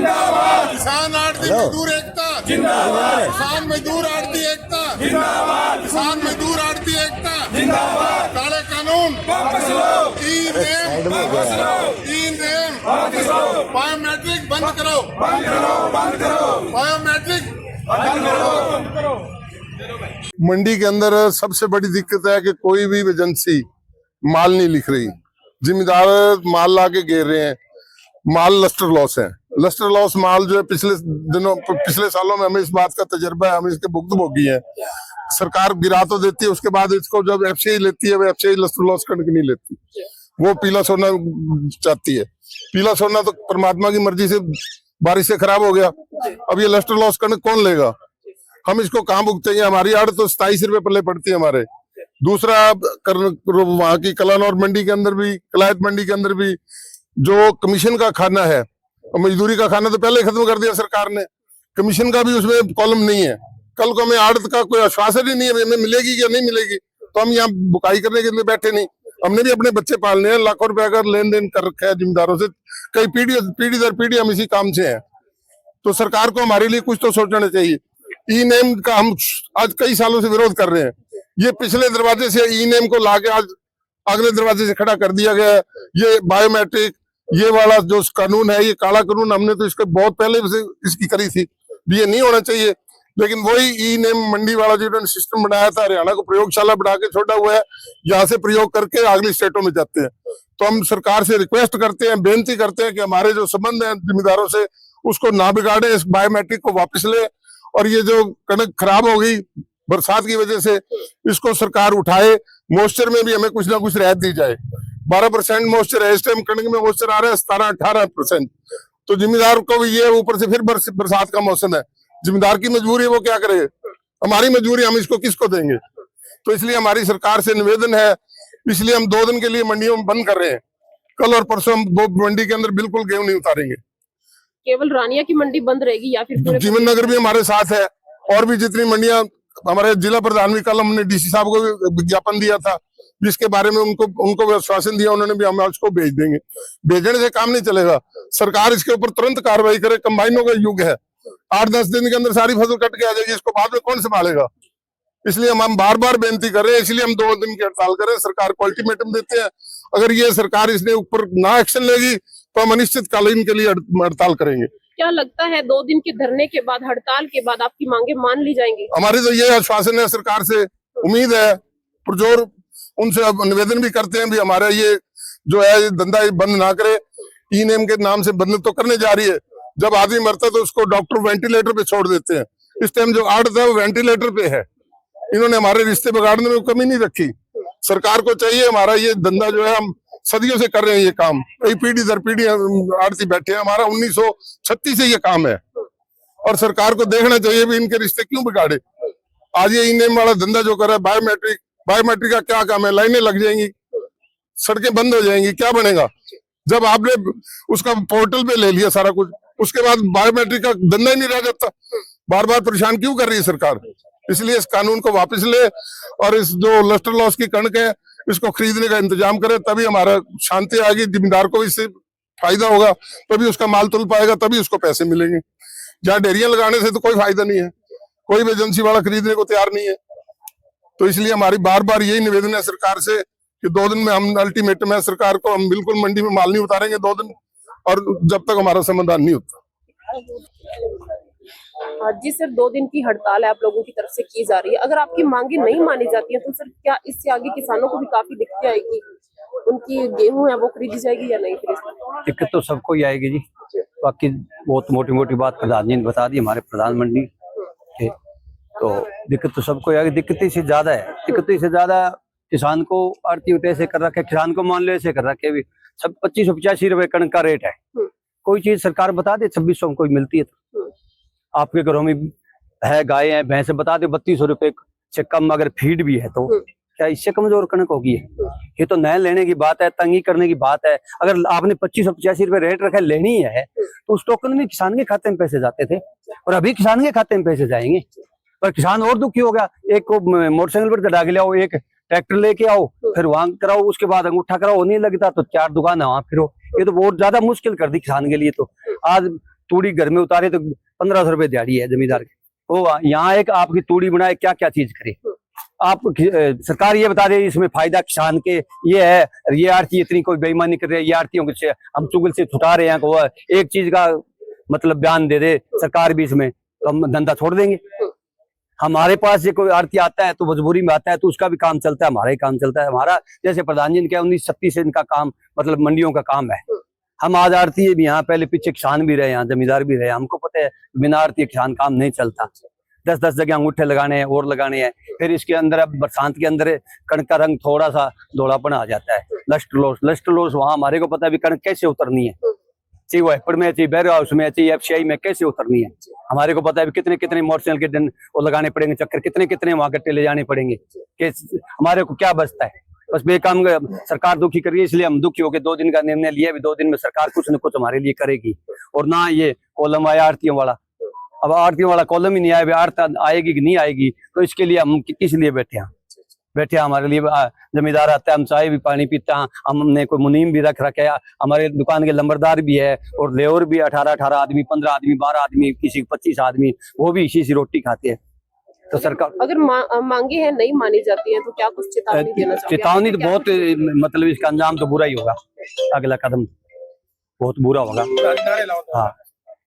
जिंदाबाद। किसान आड़ती मजदूर एकता जिंदाबाद। किसान मजदूर आड़ती एकता जिंदाबाद। किसान मजदूर आड़ती एकता जिंदाबाद। काले कानून वापस लो। ई नेम वापस लो। ई नेम वापस लो। बायोमेट्रिक बंद करो, बंद करो, बंद करो। बायोमेट्रिक बंद करो, बंद करो। मंडी के अंदर सबसे बड़ी दिक्कत है कि कोई भी एजेंसी माल नहीं लिख रही। जिम्मेदार माल ला के घेर रहे हैं। माल लस्टर लॉस है। लस्टर लॉस माल जो है पिछले सालों में हमें इस बात का तजर्बा है, हम इसके भुक्तभोगी हैं। सरकार गिरा तो देती है, उसके बाद इसको जब एफसीआई लेती है, वो एफसीआई लस्टर लॉस कणक नहीं लेती, वो पीला सोना चाहती है। पीला सोना तो परमात्मा की मर्जी से बारिश से खराब हो गया, अब ये लस्टर लॉस कणक कौन लेगा? हम इसको कहाँ भुगतेंगे? हमारी आड़ तो 27 रुपए पल्ले पड़ती है हमारे। दूसरा वहां की कलानौर मंडी के अंदर भी, कलायत मंडी के अंदर भी जो कमीशन का खाना है, मजदूरी का खाना तो पहले खत्म कर दिया सरकार ने, कमीशन का भी उसमें कॉलम नहीं है। कल को हमें आड़त का कोई आश्वासन ही नहीं है, हमें मिलेगी या नहीं मिलेगी, तो हम यहाँ बुकाई करने के लिए बैठे नहीं। हमने भी अपने बच्चे पालने हैं, लाखों रुपए का लेन देन कर रखा है जिम्मेदारों से, कई पीढ़ी दर पीढ़ी हम इसी काम से हैं। तो सरकार को हमारे लिए कुछ तो सोचना चाहिए। ई नेम का हम आज कई सालों से विरोध कर रहे हैं। ये पिछले दरवाजे से ई नेम को लाके आज अगले दरवाजे से खड़ा कर दिया गया है। ये बायोमेट्रिक, ये वाला जो कानून है, ये काला कानून, हमने तो इसके बहुत पहले से इसकी करी थी, ये नहीं होना चाहिए। लेकिन वही ई नेम मंडी वाला जो इन्होंने सिस्टम बनाया था, हरियाणा को प्रयोगशाला बना के छोड़ा हुआ है, यहाँ से प्रयोग करके अगली स्टेटों में जाते हैं। तो हम सरकार से रिक्वेस्ट करते हैं, बेनती करते हैं कि हमारे जो संबंध है जिम्मेदारों से, उसको ना बिगाड़े, इस बायोमेट्रिक को वापस ले, और ये जो कणक खराब हो गई बरसात की वजह से, इसको सरकार उठाए। मॉइस्चर में भी हमें कुछ ना कुछ रियायत दी जाए। 12% मॉइस्चर है इस टाइम, कणक में मॉइस्चर आ रहा है 17-18%। तो जिम्मेदार को भी ये, ऊपर से फिर बरसात का मौसम है, जिम्मेदार की मजबूरी है, वो क्या करे? हमारी मजबूरी, हम इसको किसको देंगे? तो इसलिए हमारी सरकार से निवेदन है, इसलिए हम 2 दिन के लिए मंडियों में बंद कर रहे हैं। कल और परसों हम मंडी के अंदर बिल्कुल गेहूं नहीं उतारेंगे। केवल रानिया की मंडी बंद रहेगी या फिर जीवन नगर भी हमारे साथ है, और भी जितनी मंडियां, हमारे जिला प्रधान भी, कल हमने डीसी साहब को विज्ञापन दिया था, जिसके बारे में उनको आश्वासन दिया उन्होंने भी, हम उसको भेज देंगे। भेजने से काम नहीं चलेगा, सरकार इसके ऊपर तुरंत कार्रवाई करे। कंबाइनों का युग है, 8-10 दिन के अंदर सारी फसल कट के आ जाएगी, इसको बाद में कौन संभालेगा? इसलिए हम बार बार बेनती कर रहे हैं, इसलिए हम 2 दिन की हड़ताल करें। सरकार को अल्टीमेटम देते हैं, अगर ये सरकार इसने ऊपर ना एक्शन लेगी तो हम अनिश्चितकालीन के लिए हड़ताल करेंगे। क्या लगता है 2 दिन के धरने के बाद, हड़ताल के बाद आपकी मांगे मान ली जाएंगी? हमारी तो ये आश्वासन है सरकार से, उम्मीद है, पुरजोर उनसे निवेदन भी करते हैं भी हमारा ये जो है ये धंधा बंद ना करे। ई नेम के नाम से बंद तो करने जा रही है, जब आदमी मरता है तो उसको डॉक्टर वेंटिलेटर पे छोड़ देते हैं। इस टाइम जो आड़त है वो वेंटिलेटर पे है। इन्होंने हमारे रिश्ते बिगाड़ने में कमी नहीं रखी। सरकार को चाहिए, हमारा ये धंधा जो है, हम सदियों से कर रहे हैं ये काम, कई पीढ़ी दर पीढ़ी आड़ती बैठे हैं, हमारा 1936 से ये काम है, और सरकार को देखना चाहिए भी इनके रिश्ते क्यों बिगाड़े। आज ये ई नेम वाला धंधा जो कर रहा है, बायोमेट्रिक का क्या काम है? लाइनें लग जाएंगी, सड़कें बंद हो जाएंगी, क्या बनेगा? जब आपने उसका पोर्टल पे ले लिया सारा कुछ, उसके बाद बायोमेट्रिक का धंधा ही नहीं रह जाता। बार बार परेशान क्यों कर रही है सरकार? इसलिए इस कानून को वापस ले, और इस जो लस्टर लॉस की कणक है, इसको खरीदने का इंतजाम करे, तभी हमारा शांति आएगी, जिम्मेदार को इससे फायदा होगा, तभी उसका माल तुल पाएगा, तभी उसको पैसे मिलेंगे। जहाँ डेरियां लगाने से तो कोई फायदा नहीं है, कोई भी एजेंसी वाला खरीदने को तैयार नहीं है। तो इसलिए हमारी बार बार यही निवेदन है सरकार से कि 2 दिन में, हम अल्टीमेटम है सरकार को, हम बिल्कुल मंडी में माल नहीं उतारेंगे 2 दिन, और जब तक हमारा समाधान नहीं होता। जी सर, 2 दिन की हड़ताल है आप लोगों की तरफ से की जा रही है। अगर आपकी मांगे नहीं मानी जाती है तो सर क्या इससे आगे किसानों को भी काफी दिक्कतें आएगी? उनकी गेहूं है वो खरीदी जाएगी या नहीं? फिर दिक्कत तो सबको ही आएगी जी। बाकी बहुत मोटी मोटी बात प्रधान जी ने बता दी, हमारे प्रधानमंत्री के, तो दिक्कत तो सबको आएगी। दिक्कत से ज्यादा है, दिक्कत से ज्यादा किसान को आड़ती उठे ऐसे कर रखे, किसान को मान लो ऐसे कर रखे भी। सब 2585 रुपए कणक का रेट है। कोई चीज सरकार बता दे 2600 कोई मिलती है, तो आपके घरों में है गाय है भैंस, बता दे 3200 रुपए से कम अगर फीड भी है, तो क्या इससे कमजोर कणक होगी? ये तो नए लेने की बात है, तंगी करने की बात है। अगर आपने 2585 रुपए रेट रखा, लेनी है, तो उस टोकन में किसान के खाते में पैसे जाते थे, और अभी किसान के खाते में पैसे जाएंगे। पर किसान और दुखी हो गया। एक को मोटरसाइकिल पर चढ़ा के ले आओ, एक ट्रैक्टर लेके आओ, फिर वहां कराओ, उसके बाद अंगूठा कराओ, नहीं लगता तो 4 दुकान है वहां फिरो। ये तो बहुत ज्यादा मुश्किल कर दी किसान के लिए। तो आज तूड़ी घर में उतारे तो 1500 रुपए दिहाड़ी है जमींदार की। वो यहाँ एक आपकी तूड़ी बनाए क्या क्या चीज करे। आप सरकार ये बता दे इसमें फायदा किसान के ये है, ये आड़ती इतनी कोई बेईमानी कर रहे हैं, ये आड़तियों के हम चुगल से छुटा रहे हैं, वो एक चीज का मतलब बयान दे दे सरकार भी इसमें, तो हम धंधा छोड़ देंगे। हमारे पास ये कोई आड़ती आता है तो मजबूरी में आता है तो उसका भी काम चलता है, हमारा ही काम चलता है। हमारा जैसे प्रधान जी ने कहा 1936 से इनका काम मतलब मंडियों का काम है। हम आज आड़ती भी यहाँ पहले पीछे किसान भी रहे, यहाँ जमींदार भी रहे, हमको पता है बिना आड़ती किसान काम नहीं चलता। 10-10 जगह अंगूठे लगाने हैं और लगाने हैं। फिर इसके अंदर अब बरसात के अंदर कणक का रंग थोड़ा सा धोलापन आ जाता है, लस्ट लॉस वहाँ हमारे को पता है कणक कैसे उतरनी है, चाहे वो हेपड़ में, चाहे बैर हाउस में, चाहे एफसीआई में कैसे उतरनी है। हमारे को पता है कितने कितने मोटरसाइकिल के दिन वो लगाने पड़ेंगे चक्कर, कितने कितने वहां गट्टे ले जाने पड़ेंगे, कि हमारे को क्या बचता है। बस बेकाम सरकार दुखी कर रही है, इसलिए हम दुखी होकर 2 दिन का निर्णय लिया। भी 2 दिन में सरकार कुछ न कुछ हमारे लिए करेगी। और ना ये कॉलम आया आड़तियों वाला, अब आड़तियों वाला कॉलम ही नहीं आया, आड़त आएगी कि नहीं आएगी, तो इसके लिए हम किस लिए बैठे हैं। हमारे लिए जमींदार आता है, हम चाय भी पानी पीते हैं, हमने कोई मुनीम भी रख रखे है, हमारे दुकान के लंबरदार भी है और लेबर भी 18-18 आदमी, 15 आदमी, 12 आदमी, किसी 25 आदमी, वो भी इसी से रोटी खाते हैं। तो सरकार अगर मांगे हैं नहीं मानी जाती है तो क्या कुछ चेतावनी देना चाहिए? चेतावनी तो बहुत मतलब इसका अंजाम तो बुरा ही होगा, अगला कदम बहुत बुरा होगा। हाँ।